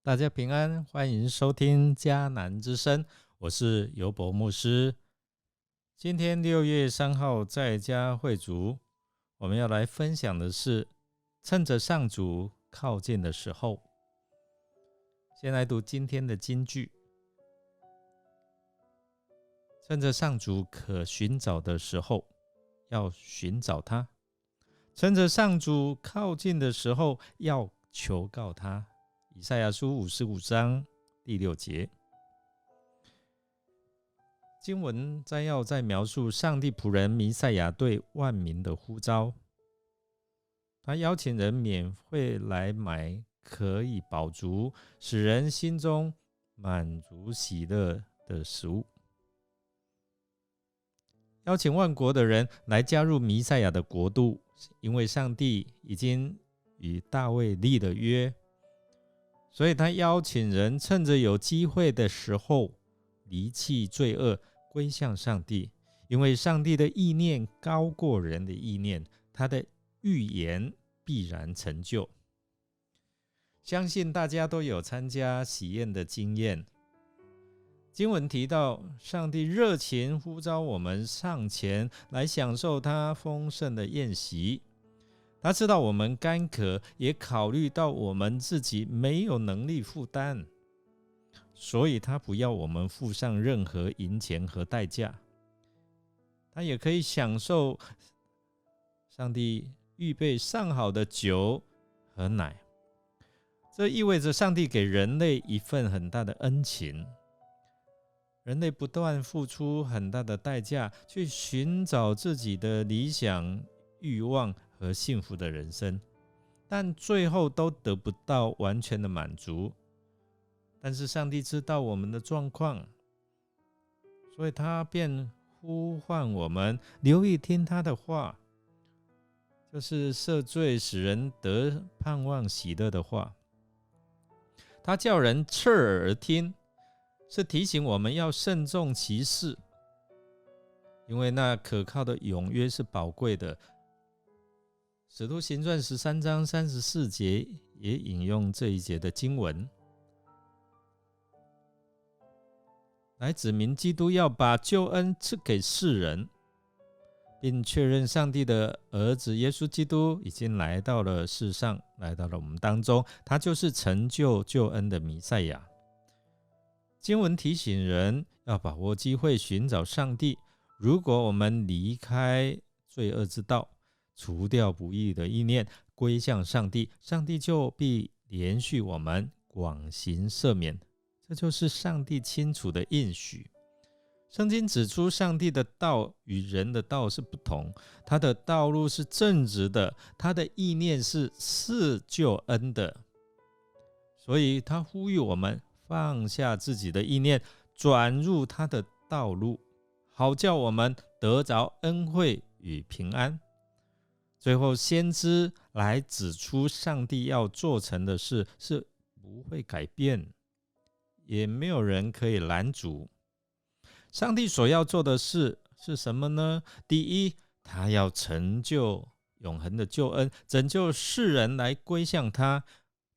大家平安，欢迎收听迦南之声，我是尤伯牧师。今天6月3号在家会族，我们要来分享的是趁着上主靠近的时候。先来读今天的金句：趁着上主可寻找的时候，要寻找他；趁着上主靠近的时候，要求告他。以赛亚书55章第6节。经文摘要在描述上帝仆人弥赛亚对万民的呼召，他邀请人免费来买可以饱足，使人心中满足喜乐的食物，邀请万国的人来加入弥赛亚的国度，因为上帝已经与大卫立了约，所以他邀请人趁着有机会的时候离弃罪恶，归向上帝，因为上帝的意念高过人的意念，他的预言必然成就。相信大家都有参加喜宴的经验。经文提到，上帝热情呼召我们上前来享受他丰盛的宴席。他知道我们干渴，也考虑到我们自己没有能力负担，所以他不要我们付上任何银钱和代价。他也可以享受上帝预备上好的酒和奶，这意味着上帝给人类一份很大的恩情。人类不断付出很大的代价，去寻找自己的理想、欲望和幸福的人生，但最后都得不到完全的满足。但是上帝知道我们的状况，所以他便呼唤我们留意听他的话，就是赦罪使人得盼望喜乐的话。他叫人侧耳而听，是提醒我们要慎重其事，因为那可靠的永约是宝贵的。使徒行传13章34节也引用这一节的经文，来指明基督要把救恩赐给世人，并确认上帝的儿子耶稣基督已经来到了世上，来到了我们当中，他就是成就救恩的弥赛亚。经文提醒人要把握机会寻找上帝，如果我们离开罪恶之道，除掉不义的意念，归向上帝，上帝就必连续我们，广行赦免。这就是上帝清楚的应许。圣经指出，上帝的道与人的道是不同，他的道路是正直的，他的意念是赐救恩的，所以他呼吁我们放下自己的意念，转入他的道路，好叫我们得着恩惠与平安。最后，先知来指出，上帝要做成的事是不会改变，也没有人可以拦阻。上帝所要做的事是什么呢？第一，他要成就永恒的救恩，拯救世人来归向他。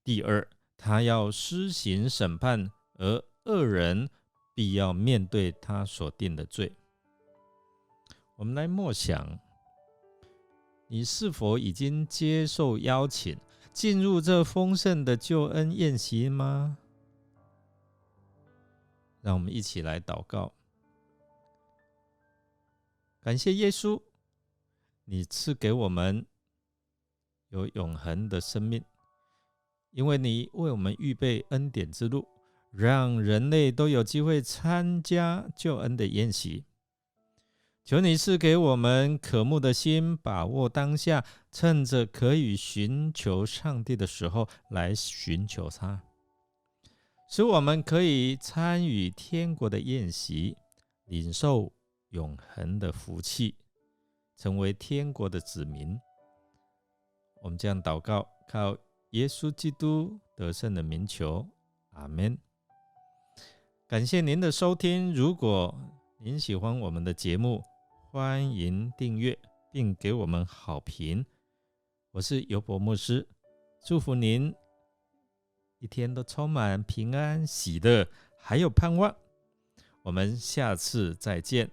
第二，他要施行审判，而恶人必要面对他所定的罪。我们来默想，你是否已经接受邀请，进入这丰盛的救恩宴席吗？让我们一起来祷告。感谢耶稣，你赐给我们有永恒的生命，因为你为我们预备恩典之路，让人类都有机会参加救恩的宴席。求你赐给我们渴慕的心，把握当下，趁着可以寻求上帝的时候来寻求他，使我们可以参与天国的宴席，领受永恒的福气，成为天国的子民。我们这样祷告，靠耶稣基督得胜的名求，阿们。感谢您的收听，如果您喜欢我们的节目，欢迎订阅并给我们好评。我是尤伯牧师，祝福您一天都充满平安、喜乐，还有盼望。我们下次再见。